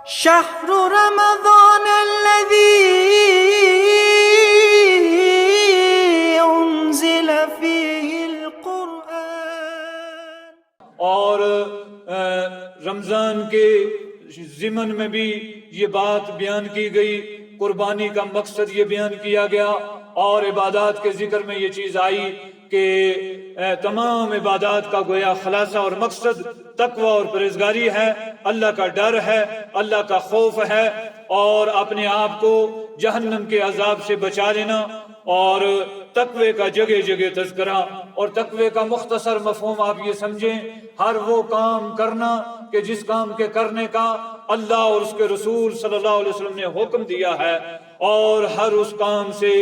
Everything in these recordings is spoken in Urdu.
شهر رمضان الذي أنزل فيه القرآن. اور رمضان کے ضمن میں بھی یہ بات بیان کی گئی، قربانی کا مقصد یہ بیان کیا گیا، اور عبادات کے ذکر میں یہ چیز آئی کہ تمام عبادات کا گویا خلاصہ اور مقصد تقوی اور پرہیزگاری ہے، اللہ کا ڈر ہے، اللہ کا خوف ہے، اور اپنے آپ کو جہنم کے عذاب سے بچا لینا، اور تقوی کا جگہ جگہ تذکرہ۔ اور تقوی کا مختصر مفہوم آپ یہ سمجھیں، ہر وہ کام کرنا کہ جس کام کے کرنے کا اللہ اور اس کے رسول صلی اللہ علیہ وسلم نے حکم دیا ہے، اور ہر اس کام سے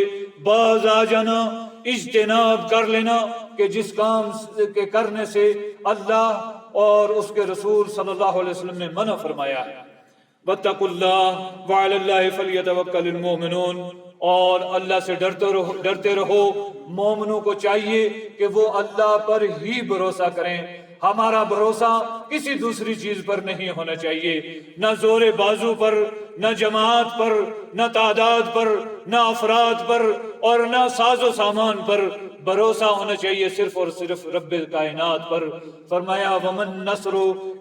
باز آ جانا، اجتناب کر لینا کہ جس کام کے کرنے سے اللہ اور اس کے رسول صلی اللہ علیہ وسلم نے منع فرمایا ہے۔ واتقوا اللہ وعلی اللہ فلیتوکل المؤمنون، اور اللہ سے ڈرتے رہو، مومنوں کو چاہیے کہ وہ اللہ پر ہی بھروسہ کریں۔ ہمارا بھروسہ کسی دوسری چیز پر نہیں ہونا چاہیے، نہ زور بازو پر، نہ جماعت پر، نہ تعداد پر، نہ افراد پر، اور نہ ساز و سامان پر۔ بھروسہ ہونا چاہیے صرف اور صرف رب کائنات پر۔ فرمایا ومن نصر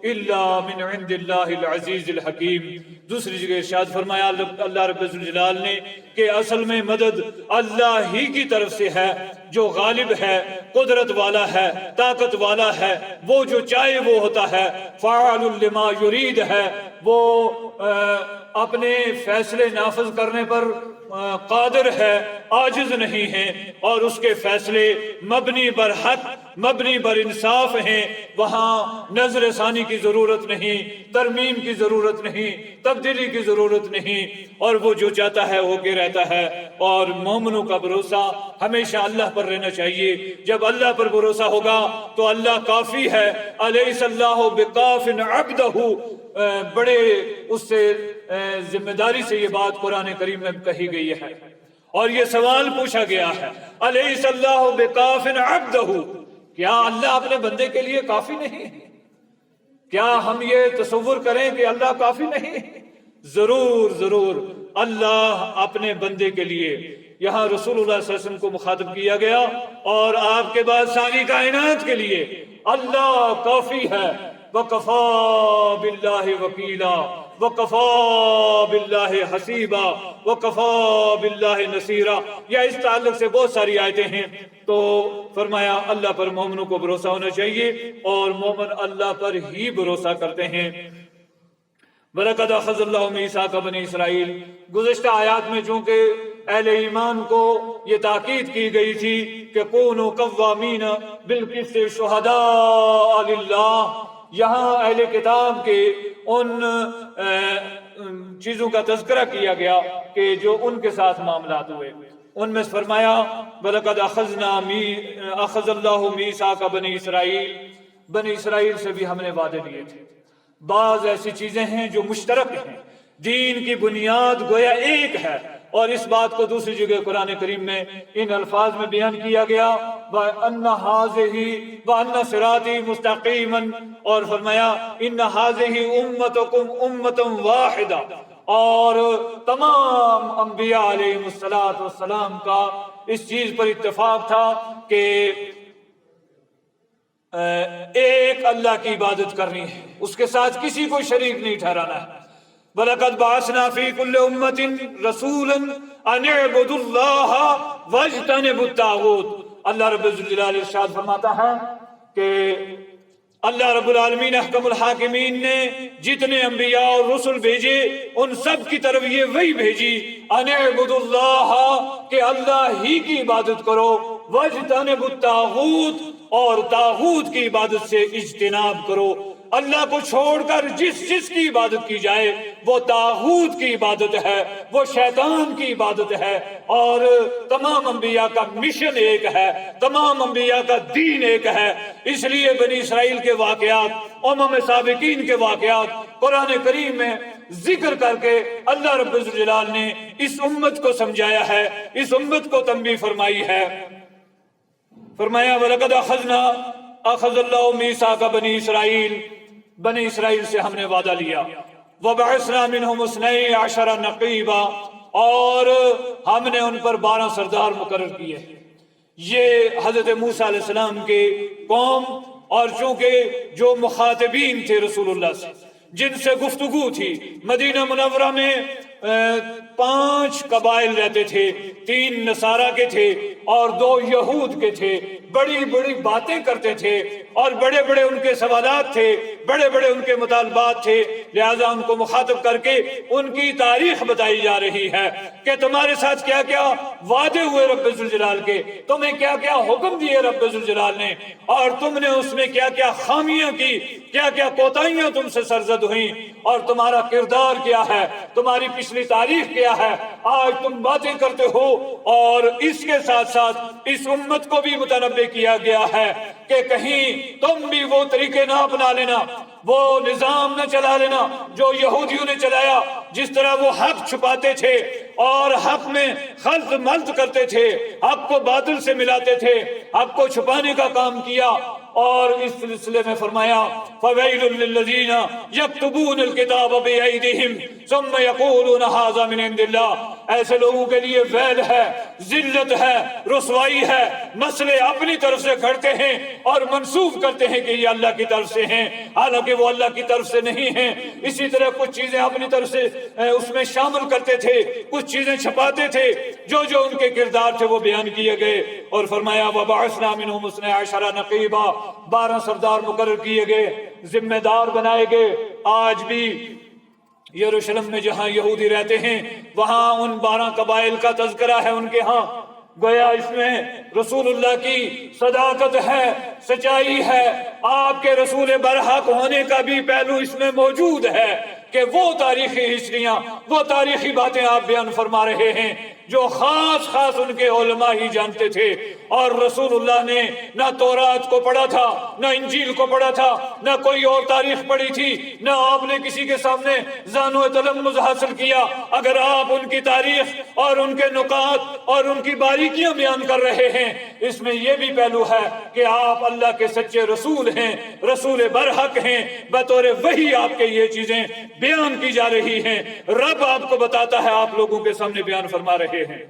الا من عند اللہ العزیز الحکیم۔ دوسری جگہ ارشاد فرمایا اللہ رب الجلال نے کہ اصل میں مدد اللہ ہی کی طرف سے ہے، جو غالب ہے، قدرت والا ہے، طاقت والا ہے، وہ جو چاہے وہ ہوتا ہے، فعال لما یرید ہے، وہ اپنے فیصلے نافذ کرنے پر قادر ہے، عاجز نہیں ہے، اور اس کے فیصلے مبنی بر حق، مبنی بر انصاف ہیں۔ وہاں نظر ثانی کی ضرورت نہیں، ترمیم کی ضرورت نہیں، تبدیلی کی ضرورت نہیں، اور وہ جو چاہتا ہے ہو کے رہتا ہے۔ اور مومنوں کا بھروسہ ہمیشہ اللہ پر رہنا چاہیے۔ جب اللہ پر بھروسہ ہوگا تو اللہ کافی ہے۔ الیس اللہ بکاف عبدہ، بڑے اس سے ذمہ داری سے یہ بات قرآن کریم میں کہی گئی ہے، اور یہ سوال پوچھا گیا ہے، الیس اللہ بکاف عبدہ، کیا اللہ اپنے بندے کے لیے کافی نہیں ہے؟ کیا ہم یہ تصور کریں کہ اللہ کافی نہیں ہے؟ ضرور ضرور اللہ اپنے بندے کے لیے۔ یہاں رسول اللہ صلی اللہ علیہ وسلم کو مخاطب کیا گیا، اور آپ کے بعد ساری کائنات کے لیے اللہ کافی ہے۔ وَكَفَى بِاللَّهِ وَكِيلًا وَكَفَى بِاللَّهِ حَسِيبًا وَكَفَى بِاللَّهِ نَصِيرًا۔ یا اس تعلق سے بہت ساری آیتیں ہیں۔ تو فرمایا اللہ پر مومنوں کو بھروسہ ہونا چاہیے، اور مومن اللہ پر ہی بھروسہ کرتے ہیں۔ وَلَقَدْ أَخَذَ اللَّهُ مِيثَاقَ بَنِي إِسْرَائِيلَ، گزشتہ آیات میں چونکہ اہل ایمان کو یہ تاکید کی گئی تھی کہ كُونُوا قَوَّامِينَ بِالْقِسْطِ شُهَدَاءَ لِلَّهِ، یہاں اہل کتاب کے ان چیزوں کا تذکرہ کیا گیا کہ جو ان کے ساتھ معاملات ہوئے۔ ان میں فرمایا وَلَقَدْ أَخَذَ اللَّهُ مِيثَاقَ بَنِي إِسْرَائِيلَ، بنی اسرائیل سے بھی ہم نے وعدے لیے تھے۔ بعض ایسی چیزیں ہیں جو مشترک ہیں، دین کی بنیاد گویا ایک ہے، اور اس بات کو دوسری جگہ قرآن کریم میں ان الفاظ میں بیان کیا گیا وَأَنَّ هَٰذِهِ وَأَنَّ صِرَاطِي مُسْتَقِيمًا، اور فرمایا إِنَّ هَٰذِهِ أُمَّتُكُمْ أُمَّةً وَاحِدَةً، اور تمام انبیاء علیہ السلام کا اس چیز پر اتفاق تھا کہ ایک اللہ کی عبادت کرنی ہے، اس کے ساتھ کسی کو شریک نہیں ٹھہرانا ہے۔ وَلَقَدْ بَعَثْنَا فِي كُلِّ أُمَّةٍ رَسُولًا أَنِ اعْبُدُوا اللَّهَ وَاجْتَنِبُوا الطَّاغُوتَ۔ اللہ رب الجلال ارشاد فرماتا ہے کہ اللہ رب العالمین احکم الحاکمین نے جتنے انبیاء اور رسل بھیجے ان سب کی طرف یہ وحی بھیجی ان اعبدوا اللہ، کہ اللہ ہی کی عبادت کرو، واجتنبوا الطاغوت، اور طاغوت کی عبادت سے اجتناب کرو۔ اللہ کو چھوڑ کر جس کی عبادت کی جائے وہ طاغوت کی عبادت ہے، وہ شیطان کی عبادت ہے۔ اور تمام انبیاء کا مشن ایک ہے، تمام انبیاء کا دین ایک ہے۔ اس لیے بنی اسرائیل کے واقعات، امم سابقین کے واقعات قرآن کریم میں ذکر کر کے اللہ رب الجلال نے اس امت کو سمجھایا ہے، اس امت کو تنبیہ فرمائی ہے۔ فرمایا وَلَقَدْ أَخَذَ اللَّهُ مِيثَاقَ بَنِي إِسْرَائِيلَ، بنی اسرائیل سے ہم نے وعدہ لیا۔ وَبَعِثْنَا مِنْهُمُ اثْنَيْ عَشَرَ نَقِيبًا، اور ہم نے ان پر 12 سردار مقرر کیے۔ یہ حضرت موسیٰ علیہ السلام کے قوم، اور چونکہ جو مخاطبین تھے رسول اللہ سے، جن سے گفتگو تھی، مدینہ منورہ میں 5 قبائل رہتے تھے، 3 نصارہ کے تھے اور 2 یہود کے تھے، بڑی بڑی باتیں کرتے تھے اور بڑے بڑے ان کے سوالات تھے، بڑے بڑے ان کے مطالبات تھے، لہذا ان کو مخاطب کر کے ان کی تاریخ بتائی جا رہی ہے کہ تمہارے ساتھ کیا کیا وعدے ہوئے رب ذوالجلال کے، تمہیں کیا کیا حکم دیے رب ذوالجلال نے، اور تم نے اس میں کیا کیا خامیاں کی، کیا کیا کوتاہیاں تم سے سرزد ہوئیں، اور تمہارا کردار کیا ہے، تمہاری پچھلی تاریخ کیا ہے، آج تم باتیں کرتے ہو۔ اور اس کے ساتھ ساتھ اس امت کو بھی متنبہ کیا گیا ہے کہ کہیں تم بھی وہ طریقے نہ اپنا لینا، وہ نظام نہ چلا لینا جو یہودیوں نے چلایا، جس طرح وہ حق چھپاتے تھے اور حق میں خلط ملط کرتے تھے، حق کو باطل سے ملاتے تھے، حق کو چھپانے کا کام کیا۔ اور اس سلسلے میں فرمایا فَوَيْلٌ لِّلَّذِينَ يَكْتُبُونَ الْكِتَابَ بِأَيْدِيهِمْ ثُمَّ يَقُولُونَ هَٰذَا مِنْ عِندِ اللَّهِ، ایسے لوگوں کے لیے ویل ہے، ذلت ہے، رسوائی ہے، مسئلے اپنی طرف سے گھڑتے ہیں اور منسوب کرتے ہیں کہ یہ اللہ کی طرف سے ہیں، حالانکہ وہ اللہ کی طرف سے نہیں ہیں۔ اسی طرح کچھ چیزیں اپنی طرف سے اس میں شامل کرتے تھے، کچھ چیزیں چھپاتے تھے، جو جو ان کے کردار تھے وہ بیان کیے گئے۔ اور فرمایا وَبَعَثْنَا مِنْهُمُ اثْنَيْ عَشَرَ نَقِيبًا، 12 سردار مقرر کیے گئے، ذمہ دار بنائے گئے۔ آج بھی یروشلم میں جہاں یہودی رہتے ہیں وہاں ان 12 قبائل کا تذکرہ ہے ان کے ہاں، گویا اس میں رسول اللہ کی صداقت ہے، سچائی ہے، آپ کے رسول برحق ہونے کا بھی پہلو اس میں موجود ہے کہ وہ تاریخی ہسٹریاں، وہ تاریخی باتیں آپ بیان فرما رہے ہیں جو خاص خاص ان کے علماء ہی جانتے تھے۔ اور رسول اللہ نے نہ تورات کو پڑھا تھا، نہ انجیل کو پڑھا تھا، نہ کوئی اور تاریخ پڑھی تھی، نہ آپ نے کسی کے سامنے ذہن و تلمذ حاصل کیا۔ اگر آپ ان کی تاریخ اور ان کے نکات اور ان کی باریکیاں بیان کر رہے ہیں، اس میں یہ بھی پہلو ہے کہ آپ اللہ کے سچے رسول ہیں، رسول برحق ہیں، بطور وحی آپ کے یہ چیزیں بیان کی جا رہی ہیں، رب آپ کو بتاتا ہے، آپ لوگوں کے سامنے بیان فرما رہے ہیں۔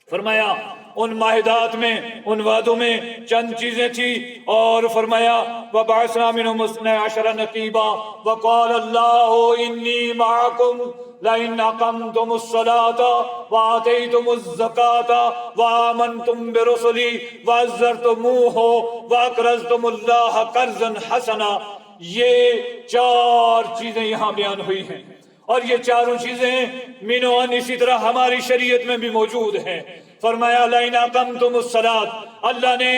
فرمایا ان معاہدات میں، ان وعدوں میں چند چیزیں تھی، اور فرمایا وَبَعَثْنَا مِنْهُمُ اثْنَيْ عَشَرَ نَقِيبًا وَقَالَ اللَّهُ إِنِّي مَعَكُمْ لَئِنْ أَقَمْتُمُ الصَّلَاةَ وَآتَيْتُمُ الزَّكَاةَ وَآمَنْتُمْ بِرُسُلِي وَعَزَّرْتُمُوهُ وَأَقْرَضْتُمُ اللَّهَ قَرْضًا حَسَنًا۔ یہ 4 چیزیں یہاں بیان ہوئی ہیں، اور یہ چاروں چیزیں مینوان اسی طرح ہماری شریعت میں بھی موجود ہیں۔ فرمایا لَئِنْ أَقَمْتُمُ الصَّلَاةَ، اللہ نے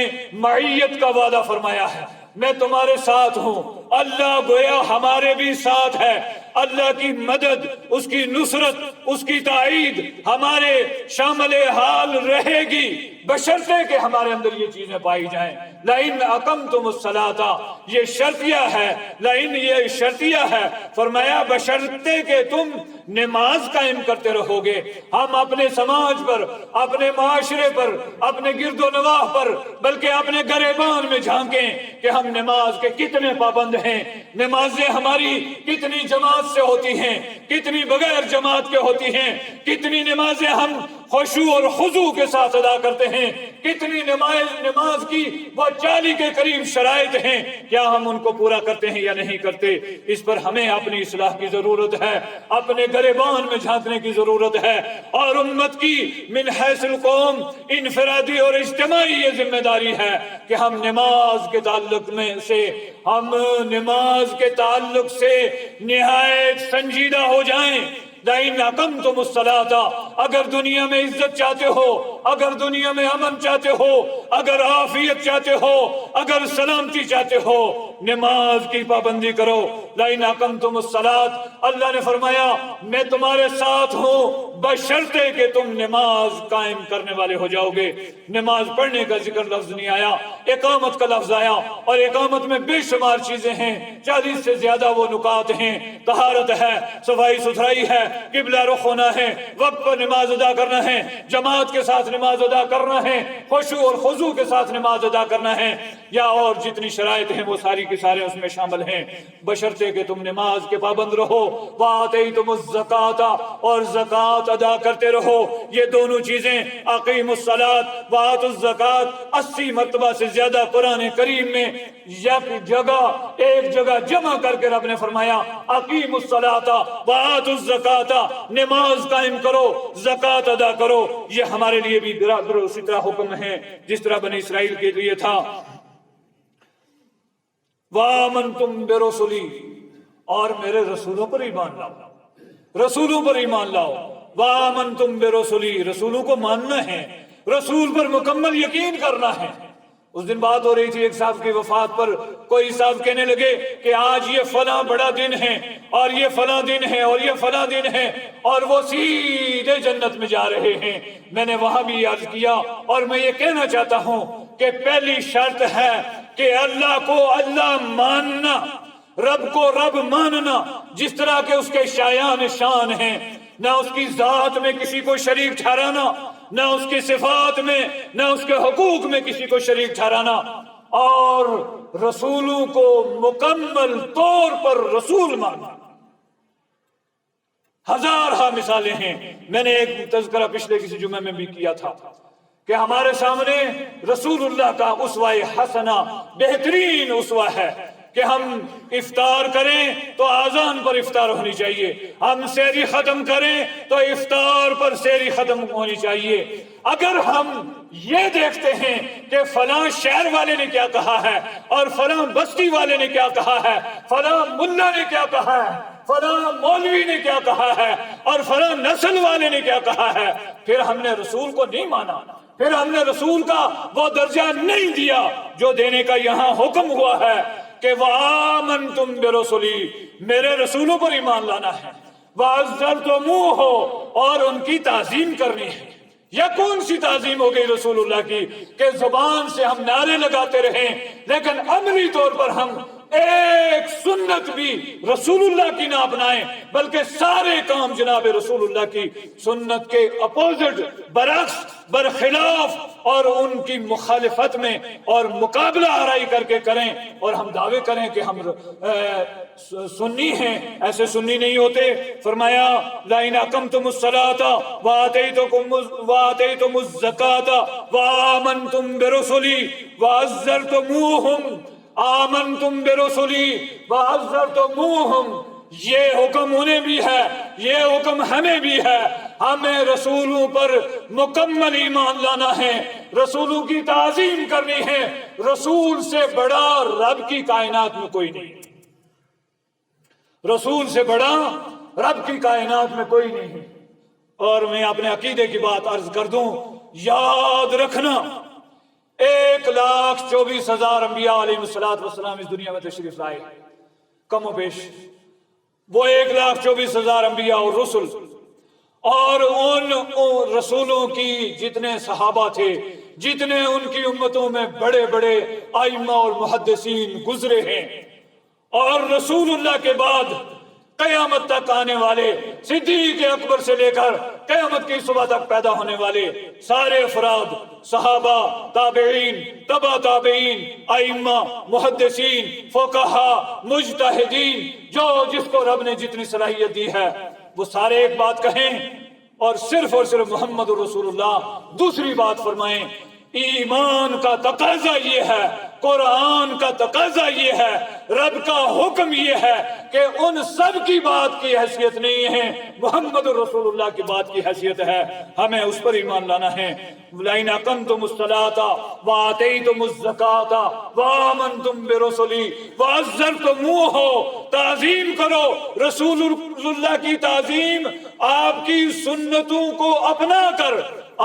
معیت کا وعدہ فرمایا ہے، میں تمہارے ساتھ ہوں۔ اللہ گویا ہمارے بھی ساتھ ہے، اللہ کی مدد، اس کی نصرت، اس کی تائید ہمارے شامل حال رہے گی، بشرطے کہ ہمارے اندر یہ چیزیں پائی جائیں۔ لَئِنْ أَقَمْتُمُ الصَّلَاةَ، یہ شرطیہ ہے، لَئِنْ یہ شرطیہ ہے، فرمایا بشرطے کہ تم نماز قائم کرتے رہو گے۔ ہم اپنے سماج پر، اپنے معاشرے پر، اپنے گرد و نواح پر، بلکہ اپنے گریبان میں جھانکیں کہ ہم نماز کے کتنے پابند ہیں، نمازیں ہماری کتنی جماعت سے ہوتی ہیں، کتنی بغیر جماعت کے ہوتی ہیں، کتنی نمازیں ہم خشوع اور خضوع کے ساتھ ادا کرتے ہیں، کتنی نماز کی وہ 40 کے قریب شرائط ہیں، کیا ہم ان کو پورا کرتے ہیں یا نہیں کرتے؟ اس پر ہمیں اپنی اصلاح کی ضرورت ہے، اپنے گریبان میں جھانکنے کی ضرورت ہے، اور امت کی من حیث القوم انفرادی اور اجتماعی یہ ذمہ داری ہے کہ ہم نماز کے تعلق سے نہایت سنجیدہ ہو جائیں۔ لَئِنْ أَقَمْتُمُ الصَّلَاةَ، اگر دنیا میں عزت چاہتے ہو، اگر دنیا میں امن چاہتے ہو، اگر عافیت چاہتے ہو، اگر سلامتی چاہتے ہو، نماز کی پابندی کرو۔ لَئِنْ أَقَمْتُمُ الصَّلَاةَ، اللہ نے فرمایا میں تمہارے ساتھ ہوں بشرطے کہ تم نماز قائم کرنے والے ہو جاؤ گے۔ نماز پڑھنے کا ذکر لفظ نہیں آیا، اقامت کا لفظ آیا، اور اقامت میں بے شمار چیزیں ہیں، 40 سے زیادہ وہ نکات ہیں۔ طہارت ہے، صفائی ستھرائی ہے، قبلہ رخ ہونا ہے، وقت پر نماز ادا کرنا ہے، جماعت کے ساتھ نماز ادا کرنا ہے، خشوع اور خضوع کے ساتھ نماز ادا کرنا ہے، یا اور جتنی شرائط ہیں وہ ساری کی سارے اس میں شامل ہیں، بشرطے چاہیے کہ تم نماز کے پابند رہو، وآتیتم الزکاۃ، اور زکوٰۃ ادا کرتے رہو۔ یہ دونوں چیزیں اقیموا الصلاۃ وآتوا الزکاۃ 80 مرتبہ سے زیادہ قرآن کریم میں ایک جگہ جمع کر کے رب نے فرمایا اقیموا الصلاۃ وآتوا الزکاۃ، نماز قائم کرو، زکوٰۃ ادا کرو۔ یہ ہمارے لیے بھی برابر اسی طرح حکم ہے جس طرح بنی اسرائیل کے لیے تھا۔ وآمنتم برسلی، اور میرے رسولوں پر ایمان لاؤ، رسولوں پر ایمان لاؤ۔ وآمنتم برسلی، رسولوں کو ماننا ہے، رسول پر مکمل یقین کرنا ہے۔ اس دن بات ہو رہی تھی ایک صاحب کی وفات پر، کوئی صاحب کہنے لگے کہ آج یہ فلاں بڑا دن ہے اور یہ فلاں دن ہے اور یہ فلاں دن ہے، اور وہ سیدھے جنت میں جا رہے ہیں۔ میں نے وہاں بھی عرض کیا، اور میں یہ کہنا چاہتا ہوں کہ پہلی شرط ہے کہ اللہ کو اللہ ماننا، رب کو رب ماننا، جس طرح کہ اس کے شایان شان ہیں، نہ اس کی ذات میں کسی کو شریک ٹھہرانا، نہ اس کی صفات میں، نہ اس کے حقوق میں کسی کو شریک ٹھہرانا، اور رسولوں کو مکمل طور پر رسول ماننا۔ ہزارہ مثالیں ہیں۔ میں نے ایک تذکرہ پچھلے کسی جمعے میں بھی کیا تھا کہ ہمارے سامنے رسول اللہ کا اسوہ حسنہ، بہترین اسوہ ہے کہ ہم افطار کریں تو آذان پر افطار ہونی چاہیے، ہم سحری ختم کریں تو افطار پر سحری ختم ہونی چاہیے۔ اگر ہم یہ دیکھتے ہیں کہ فلاں شہر والے نے کیا کہا ہے اور فلاں بستی والے نے کیا کہا ہے، فلاں ملا نے کیا کہا ہے، فلاں مولوی نے کیا کہا ہے، اور فلاں نسل والے نے کیا کہا ہے، پھر ہم نے رسول کو نہیں مانا، پھر ہم نے رسول کا وہ درجہ نہیں دیا جو دینے کا یہاں حکم ہوا ہے کہ وآمنتم برسلی، میرے رسولوں پر ایمان لانا ہے، وعزرتموہ، اور ان کی تعظیم کرنی ہے۔ یہ کون سی تعظیم ہو گئی رسول اللہ کی کہ زبان سے ہم نعرے لگاتے رہیں لیکن عملی طور پر ہم ایک سنت بھی رسول اللہ کی نہ اپنائیں، بلکہ سارے کام جناب رسول اللہ کی سنت کے اپوزٹ، برعکس، برخلاف اور ان کی مخالفت میں اور مقابلہ آرائی کر کے کریں، اور ہم دعوے کریں کہ ہم سنی ہیں، ایسے سنی نہیں ہوتے۔ فرمایا لَئِنْ أَقَمْتُمُ الصَّلَاةَ وَآتَيْتُمُ الزَّكَاةَ وَآمَنْتُمْ بِرُسُلِي وَعَزَّرْتُمُوهُمْ، آمنتم برسلی وعزرتموہم، یہ حکم انہیں بھی ہے، یہ حکم ہمیں بھی ہے۔ ہمیں رسولوں پر مکمل ایمان لانا ہے، رسولوں کی تعظیم کرنی ہے۔ رسول سے بڑا رب کی کائنات میں کوئی نہیں، رسول سے بڑا رب کی کائنات میں کوئی نہیں۔ اور میں اپنے عقیدے کی بات عرض کر دوں، یاد رکھنا 1,24,000 انبیاء علیہ السلام اس دنیا میں تشریف لائے، کم و بیش وہ 1,24,000 انبیاء اور رسل، اور ان رسولوں کی جتنے صحابہ تھے، جتنے ان کی امتوں میں بڑے بڑے ائمہ اور محدثین گزرے ہیں، اور رسول اللہ کے بعد قیامت تک آنے والے، صدیق اکبر سے لے کر قیامت کی صبح تک پیدا ہونے والے سارے افراد، صحابہ، تابعین، تبع تابعین، ائمہ، محدثین، فقہا، مجتہدین، جو جس کو رب نے جتنی صلاحیت دی ہے، وہ سارے ایک بات کہیں اور صرف محمد رسول اللہ دوسری بات فرمائیں۔ ایمان کا تقاضا یہ ہے، قرآن کا تقاضا یہ ہے، رب کا حکم یہ ہے کہ ان سب کی بات کی حیثیت نہیں ہے، محمد رسول اللہ کی بات کی حیثیت ہے، ہمیں اس پر ایمان لانا ہے۔ لَئِنْ أَقَمْتُمُ الصَّلَاةَ وَآتَيْتُمُ الزَّكَاةَ وَآمَنْتُمْ بِرُسُلِي وَعَزَّرْتُمُوهُ، تعظیم کرو رسول اللہ کی تعظیم، آپ کی سنتوں کو اپنا کر،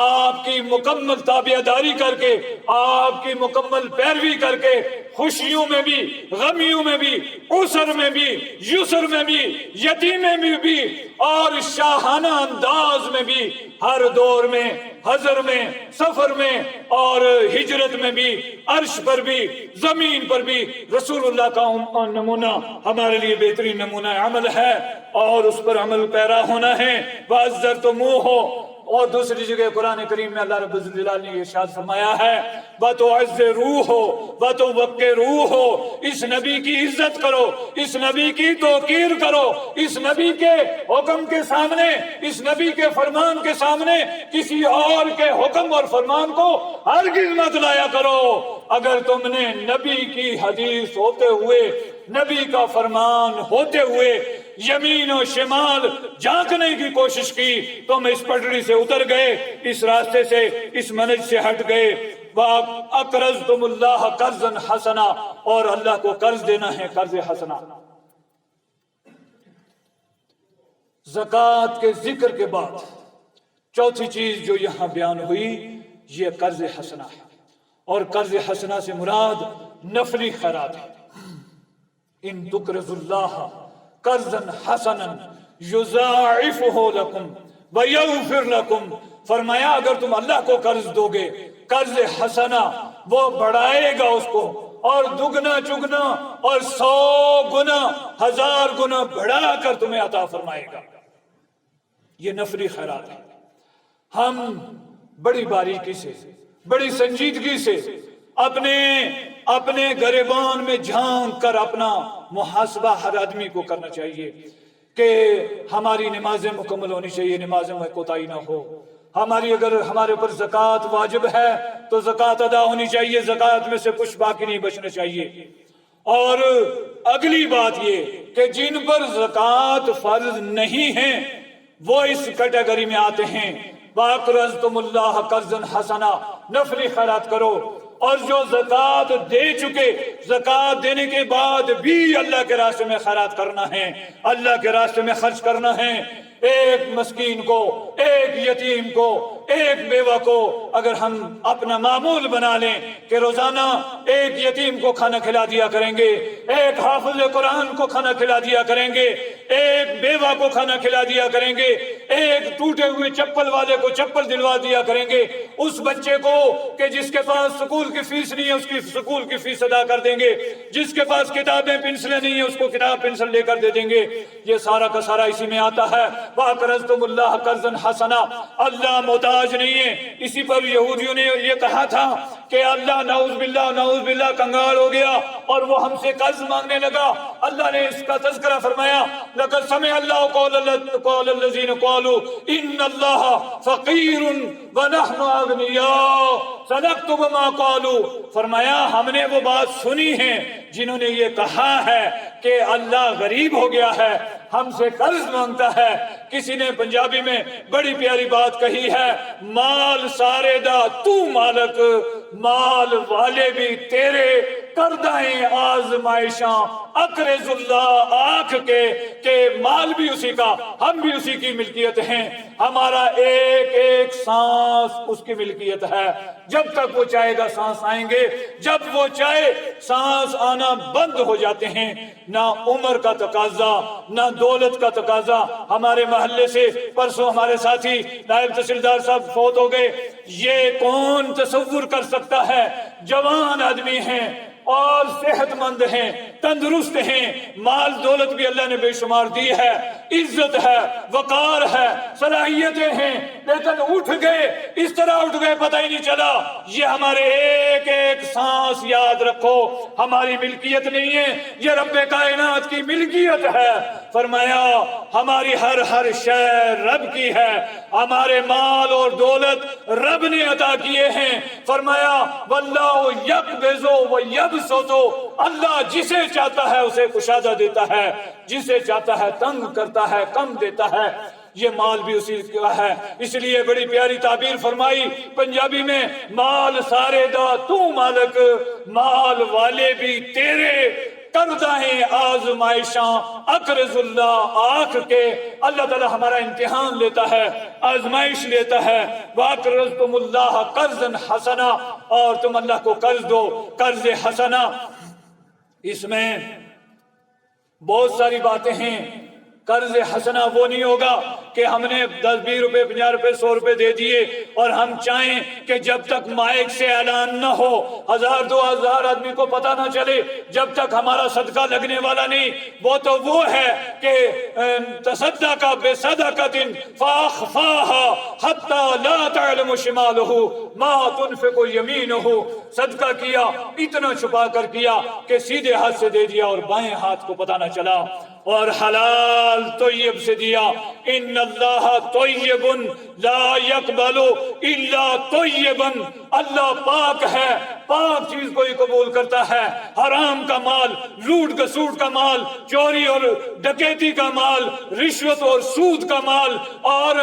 آپ کی مکمل تابعداری کر کے، آپ کی مکمل پیروی کر کے، خوشیوں میں بھی، غمیوں میں بھی، عسر میں بھی، یسر میں بھی، یتیمے میں بھی، اور شاہانہ انداز میں بھی، ہر دور میں، حضر میں، سفر میں اور ہجرت میں بھی، عرش پر بھی، زمین پر بھی رسول اللہ کا نمونہ ہمارے لیے بہترین نمونہ عمل ہے، اور اس پر عمل پیرا ہونا ہے۔ وَعَزَّرْتُمُوهُ، اور دوسری جگہ قرآن کریم میں اللہ رب الجلال نے ارشاد فرمایا ہے وَتُعَزِّرُوهُ وَتُوَقِّرُوهُ، اس نبی کی عزت کرو، اس نبی کی توقیر کرو، اس نبی کے حکم کے سامنے، اس نبی کے فرمان کے سامنے کسی اور کے حکم اور فرمان کو ہرگز مت لایا کرو۔ اگر تم نے نبی کی حدیث ہوتے ہوئے، نبی کا فرمان ہوتے ہوئے یمین و شمال جھانکنے کی کوشش کی، تم اس پٹڑی سے اتر گئے، اس راستے سے، اس منہج سے ہٹ گئے۔ وَأَقْرَضْتُمُ اللَّهَ قَرْضًا حَسَنًا، اور اللہ کو قرض دینا ہے، قرض حسنہ۔ زکوٰۃ کے ذکر کے بعد چوتھی چیز جو یہاں بیان ہوئی یہ قرض حسنہ ہے، اور قرض حسنہ سے مراد نفلی خیرات ہے۔ ان تقرضوا اللہ قرضا حسنا یضاعفہ لکم ویغفر لکم، فرمایا اگر تم اللہ کو قرض دو گے، قرض حسنہ، وہ بڑھائے گا اس کو، اور دگنا چگنا اور 100 گنا 1000 گنا بڑھا کر تمہیں عطا فرمائے گا۔ یہ نفلی خیرات ہے۔ ہم بڑی باریکی سے، بڑی سنجیدگی سے اپنے گریبان میں جھانک کر اپنا محاسبہ ہر آدمی کو کرنا چاہیے کہ ہماری نمازیں مکمل ہونی چاہیے، نمازوں میں کوتاہی نہ ہو۔ اگر ہمارے اوپر زکوٰۃ واجب ہے تو زکوٰۃ ادا ہونی چاہیے، زکوٰۃ میں سے کچھ باقی نہیں بچنا چاہیے۔ اور اگلی بات یہ کہ جن پر زکوٰۃ فرض نہیں ہے وہ اس کیٹیگری میں آتے ہیں۔ وَأَقْرَضْتُمُ اللَّهَ قَرْضًا حَسَنًا، نفلی خیرات کرو۔ اور جو زکوٰۃ دے چکے، زکوٰۃ دینے کے بعد بھی اللہ کے راستے میں خیرات کرنا ہے، اللہ کے راستے میں خرچ کرنا ہے۔ ایک مسکین کو، ایک یتیم کو، ایک بیوہ کو اگر ہم اپنا معمول بنا لیں کہ روزانہ ایک یتیم کو کھانا کھلا دیا کریں گے، ایک حافظ قرآن کو کھانا کھلا دیا کریں گے، ایک بیوہ کو کھانا کھلا دیا کریں گے، ایک ٹوٹے ہوئے چپل والے کو چپل دلوا دیا کریں گے، اس بچے کو کہ جس کے پاس سکول کی فیس نہیں ہے اس کی سکول کی فیس ادا کر دیں گے، جس کے پاس کتابیں پنسلیں نہیں ہیں اس کو کتاب پنسل لے کر دے دیں گے۔ یہ سارا کا سارا اسی میں آتا ہے۔ وَأَقْرَضْتُمُ اللَّهَ قَرْضًا حَسَنًا، اللہ محتاج نہیں ہے۔ اسی پر یہودیوں نے یہ کہا تھا کہ اللہ نعوذ باللہ کنگال ہو گیا اور وہ ہم سے قرض مانگنے لگا۔ اللہ نے اس کا تذکرہ فرمایا لَقَدْ سَمِعَ اللَّهُ قَوْلَ الَّذِينَ قَالُوا إِنَّ اللَّهَ فَقِيرٌ وَنَحْنُ أَغْنِيَاءُ سَنَكْتُبُ مَا قَالُوا، فرمایا ہم نے وہ بات سنی ہے جنہوں نے یہ کہا ہے کہ اللہ غریب ہو گیا ہے، ہم سے قرض مانگتا ہے۔ کسی نے پنجابی میں بڑی پیاری بات کہی ہے، مال سارے دا تو مالک، مال والے بھی تیرے، کردائیں آزمائشاں اقرض اللہ، آنکھ کے کہ مال بھی اسی کا، ہم بھی اسی کی ملکیت ہیں، ہمارا ایک ایک سانس اس کی ملکیت ہے۔ جب تک وہ چاہے گا سانس آئیں گے، جب وہ چاہے سانس آنا بند ہو جاتے ہیں۔ نہ عمر کا تقاضا، نہ دولت کا تقاضا۔ ہمارے محلے سے پرسوں ہمارے ساتھی نائب تحصیلدار صاحب فوت ہو گئے۔ یہ کون تصور کر سکتا ہے؟ جوان آدمی ہیں اور صحت مند ہیں، تندرست ہیں، مال دولت بھی اللہ نے بے شمار دی ہے، عزت ہے، وقار ہے، صلاحیتیں ہیں، لیکن اٹھ گئے، اس طرح اٹھ گئے پتہ ہی نہیں چلا۔ یہ ہمارے ایک ایک سانس یاد رکھو ہماری ملکیت نہیں ہے، یہ رب کائنات کی ملکیت ہے۔ فرمایا ہماری ہر شے رب کی ہے، ہمارے مال اور دولت رب نے عطا کیے ہیں۔ فرمایا واللہ یقبض و یبسط، اللہ جسے چاہتا ہے اسے کشادہ دیتا ہے، جسے چاہتا ہے تنگ کرتا ہے، کم دیتا ہے۔ یہ مال بھی اسی کا ہے، اس لیے بڑی پیاری تعبیر فرمائی پنجابی میں، مال سارے دا تو مالک، مال والے بھی تیرے، کردہ ہیں آزمائشاں اقرض اللہ، آنکھ کے اللہ تعالی ہمارا امتحان لیتا ہے، آزمائش لیتا ہے۔ وَأَقْرَضْتُمُ اللَّهَ قَرْضًا حَسَنًا، اور تم اللہ کو قرض دو، قرض حسنہ۔ اس میں بہت ساری باتیں ہیں، قرض حسنہ وہ نہیں ہوگا کہ ہم نے 10 20 روپے 50 روپے 100 روپے دے دیے اور ہم چاہیں کہ جب تک مائک سے اعلان نہ ہو 1000 2000 آدمی کو پتہ نہ چلے جب تک ہمارا صدقہ لگنے والا نہیں. وہ تو وہ ہے کہ تصدق بصدقۃ فاخفاها حتى لا تعلم شماله ما تنفق يمينه. صدقہ کیا اتنا چھپا کر کیا کہ سیدھے ہاتھ سے دے دیا اور بائیں ہاتھ کو پتہ نہ چلا. اور حلال طیب سے دیا. ان اللہ طیب لا يقبل الا طیبا. اللہ پاک ہے، پاک چیز کو ہی قبول کرتا ہے. حرام کا مال، لوٹ گسوٹ کا مال، چوری اور ڈکیتی کا مال، رشوت اور سود کا مال اور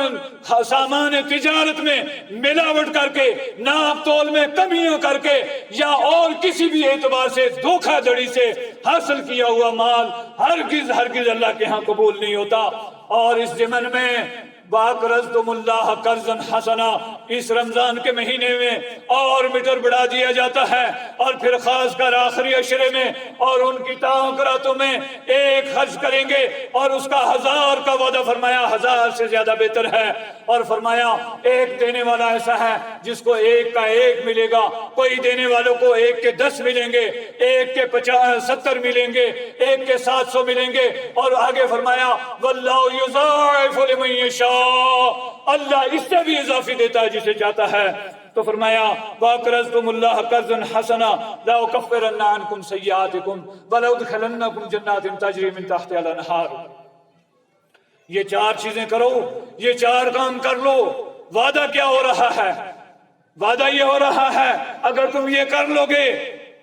سامان تجارت میں ملاوٹ کر کے، ناپ تول میں کمیاں کر کے یا اور کسی بھی اعتبار سے دھوکہ دھڑی سے حاصل کیا ہوا مال ہرگز اللہ کے ہاں قبول نہیں ہوتا. اور اس ضمن میں وَأَقْرَضْتُمُ اللَّهَ قَرْضًا حَسَنًا اس رمضان کے مہینے میں اور میٹر بڑھا دیا جاتا ہے. اور پھر خاص کر آخری عشرے میں اور ان کی تاخیراتوں میں ایک خرچ کریں گے اور اس کا 1000 کا وعدہ فرمایا، 1000 سے زیادہ بہتر ہے. اور فرمایا ایک دینے والا ایسا ہے جس کو 1 کا 1 ملے گا، کوئی دینے والوں کو 1 کے 10 ملیں گے، 1 کے 70 ملیں گے، 1 کے 700 ملیں گے. اور آگے فرمایا وَاللَّهُ يُضَاعِفُ لِمَن يَشَاءُ اللہ اس سے بھی اضافی دیتا ہے جسے چاہتا ہے. تو فرمایا وَأَقْرَضْتُمُ اللَّهَ قَرْضًا حَسَنًا لَأُكَفِّرَنَّ عَنْكُمْ سَيِّئَاتِكُمْ وَلَأُدْخِلَنَّكُمْ جَنَّاتٍ تَجْرِي مِن تَحْتِهَا الْأَنْهَارُ. یہ 4 چیزیں کرو، یہ 4 کام کر لو. وعدہ کیا ہو رہا ہے؟ وعدہ یہ ہو رہا ہے اگر تم یہ کر لو گے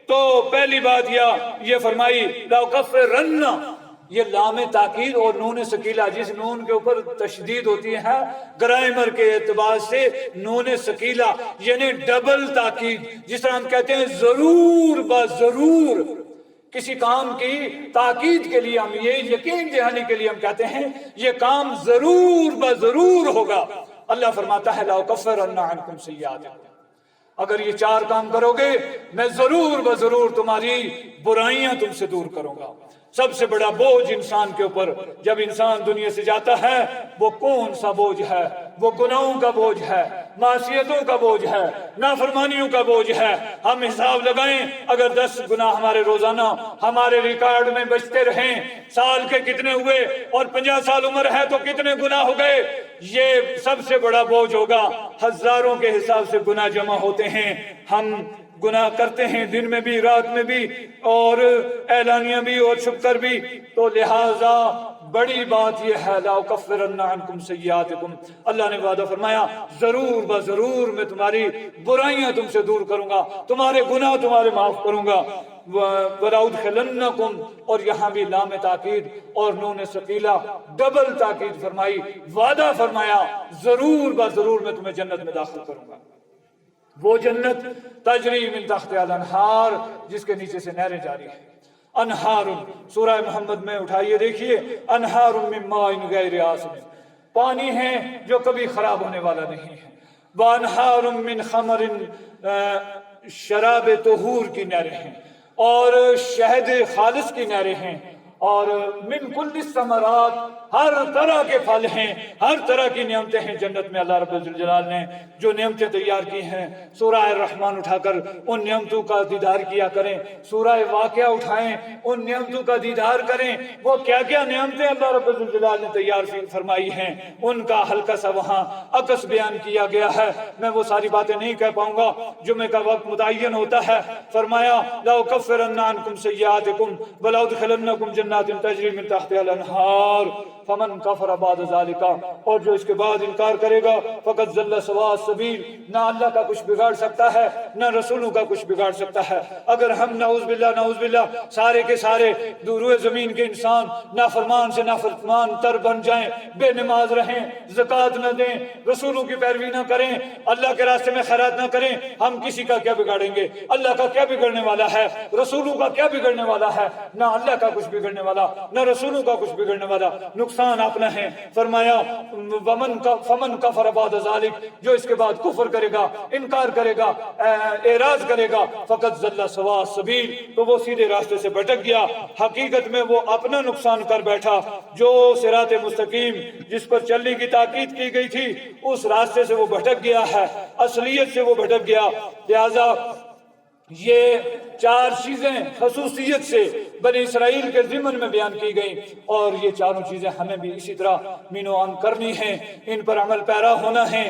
تو پہلی بات یہ فرمائی لَأُكَفِّرَنَّ. یہ لام تاکید اور نون ثقیلہ، جس نون کے اوپر تشدید ہوتی ہے گرامر کے اعتبار سے نون ثقیلہ یعنی ڈبل تاکید. جس طرح ہم کہتے ہیں ضرور ضرور، کسی کام کی تاکید کے لیے ہم یہ یقین دہانی کے لیے ہم کہتے ہیں یہ کام ضرور ضرور ہوگا. اللہ فرماتا ہے لَأُكَفِّرَنَّ عَنْكُمْ سَيِّئَاتِكُمْ. اگر یہ 4 کام کرو گے میں ضرور ضرور تمہاری برائیاں تم سے دور کروں گا. سب سے بڑا بوجھ انسان کے اوپر جب انسان دنیا سے جاتا ہے وہ کون سا بوجھ ہے؟ وہ گناہوں کا بوجھ ہے، معصیتوں کا بوجھ ہے، نافرمانیوں کا بوجھ ہے. ہم حساب لگائیں اگر 10 گناہ ہمارے روزانہ ہمارے ریکارڈ میں بچتے رہیں، سال کے کتنے ہوئے اور 50 سال عمر ہے تو کتنے گناہ ہو گئے. یہ سب سے بڑا بوجھ ہوگا. ہزاروں کے حساب سے گناہ جمع ہوتے ہیں. ہم گناہ کرتے ہیں دن میں بھی، رات میں بھی، اور اعلانیہ بھی اور چھپ کر بھی. تو لہٰذا بڑی بات یہ ہے لَأُكَفِّرَنَّ عَنْكُمْ سَيِّئَاتِكُمْ. اللہ نے وعدہ فرمایا ضرور ضرور میں تمہاری برائیاں تم سے دور کروں گا، تمہارے گناہ تمہارے معاف کروں گا. وَلَأُدْخِلَنَّكُمْ اور یہاں بھی لام تاکید اور نون ثقیلہ ڈبل تاکید فرمائی. وعدہ فرمایا ضرور ضرور میں تمہیں جنت میں داخل کروں گا. وہ جنت تجری من تحتہا الانہار جس کے نیچے سے نہریں جاری ہیں. انہار سورہ محمد میں اٹھائیے دیکھیے انہار من ماء غیر آسن، پانی ہے جو کبھی خراب ہونے والا نہیں ہے. وانہار من خمر شراب طہور کی نہریں ہیں اور شہد خالص کی نہریں ہیں. اور من کل الثمرات ہر طرح کے پھل ہیں، ہر طرح کی نعمتیں ہیں جنت میں. اللہ رب الجلال نے جو نعمتیں تیار کی ہیں سورہ الرحمن اٹھا کر ان نعمتوں کا دیدار کیا کریں، سورہ واقعہ اٹھائیں ان نعمتوں کا دیدار کریں. وہ کیا کیا نعمتیں اللہ رب الجلال نے تیار فرمائی ہیں ان کا ہلکا سا وہاں عکس بیان کیا گیا ہے. میں وہ ساری باتیں نہیں کہہ پاؤں گا، جمعے کا وقت متعین ہوتا ہے. فرمایا لَأُكَفِّرَنَّ عَنْكُمْ سَيِّئَاتِكُمْ وَلَأُدْخِلَنَّكُمْ جنات تجری من تحتہا الانہار فمن کفر بعد ذالک، اور جو اس کے بعد انکار کرے گا فقد ضل سواء السبیل. نہ اللہ کا کچھ بگاڑ سکتا ہے نہ رسولوں کا کچھ بگاڑ سکتا ہے. اگر ہم نعوذ باللہ سارے کے سارے روئے زمین کے انسان نافرمان سے نافرمان تر بن جائیں، بے نماز رہیں، زکوٰۃ نہ دیں، رسولوں کی پیروی نہ کریں، اللہ کے راستے میں خیرات نہ کریں، ہم کسی کا کیا بگاڑیں گے؟ اللہ کا کیا بگڑنے والا ہے؟ رسولوں کا کیا بگڑنے والا ہے؟ نہ اللہ کا کچھ بگڑنے بگڑنے والا نہ رسولوں کا کچھ بگڑنے والا، نقصان اپنا ہے۔ فرمایا فمن کفر بعد ذلک، جو اس کے بعد کفر کرے گا، انکار کرے گا، اعراض کرے گا، فقط ضل سواء السبیل، تو وہ سیدھے راستے سے بھٹک گیا۔ حقیقت میں وہ اپنا نقصان کر بیٹھا، جو صراط مستقیم جس پر چلنے کی تاکید کی گئی تھی اس راستے سے وہ بھٹک گیا ہے، اصلیت سے وہ بھٹک گیا۔ لہذا یہ چار چیزیں خصوصیت سے بنی اسرائیل کے ضمن میں بیان کی گئیں، اور یہ چاروں چیزیں ہمیں بھی اسی طرح مینو عام کرنی ہیں، ان پر عمل پیرا ہونا ہے۔